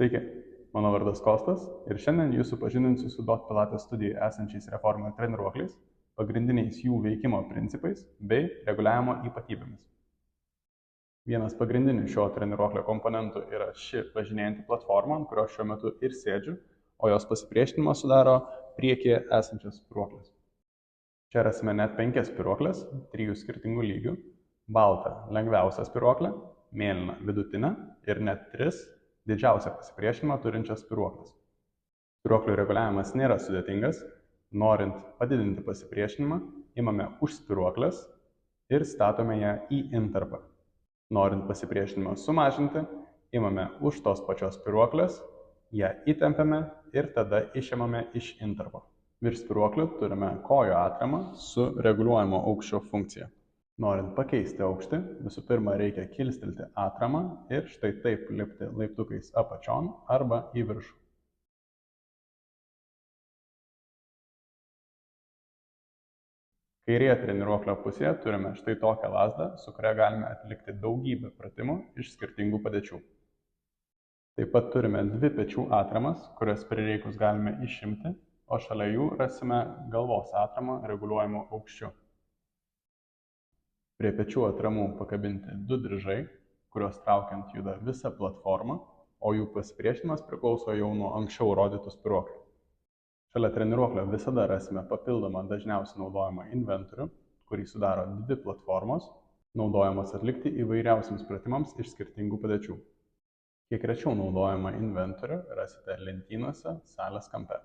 Sveiki, mano vardas Kostas ir šiandien jūs supažindinsiu su DOT Pilates studijoje esančiais reformer treniruokliais, pagrindiniais jų veikimo principais bei reguliavimo ypatybėmis. Vienas pagrindinių šio treniruoklio komponentų yra ši važinėjanti platforma, ant kurios šiuo metu ir sėdžiu, o jos pasipriešinimą sudaro priekyje esančias spyruoklės. Čia rasime net 5 spyruoklės, 3 skirtingų lygių, baltą lengviausią spyruoklę, mėlyną vidutinę ir net 3 didžiausią pasipriešinimą turinčias spyruoklės. Spyruoklių reguliavimas nėra sudėtingas. Norint padidinti pasipriešinimą, imame už spyruoklės ir statome ją į intarpą. Norint pasipriešinimą sumažinti, imame už tos pačios spyruoklės, ją įtempiame ir tada išimame iš intarpo. Virš spyruoklių turime kojų atramą su reguliuojamo aukščio funkcija. Norint pakeisti aukštį, visų pirma reikia kilstelti atramą ir štai taip lipti laiptukais apačion arba į viršų. Kairėje treniruoklio pusėje turime štai tokią lazdą, su kuria galime atlikti daugybę pratimų iš skirtingų padėčių. Taip pat turime 2 pečių atramas, kurias prireikus galime išimti, o šalia jų rasime galvos atramą reguliuojamo aukščiu. Prie pečių atramų pakabinti 2 diržai, kurios traukiant juda visa platforma, o jų pasipriešinimas priklauso jau nuo anksčiau rodytų spyruoklių. Šalia treniruoklio visada rasime papildomą dažniausiai naudojamą inventorių, kurį sudaro 2 platformos, naudojamos atlikti įvairiausiams pratimams iš skirtingų padėčių. Kiek rečiau naudojamą inventorių rasite lentynose salės kampe.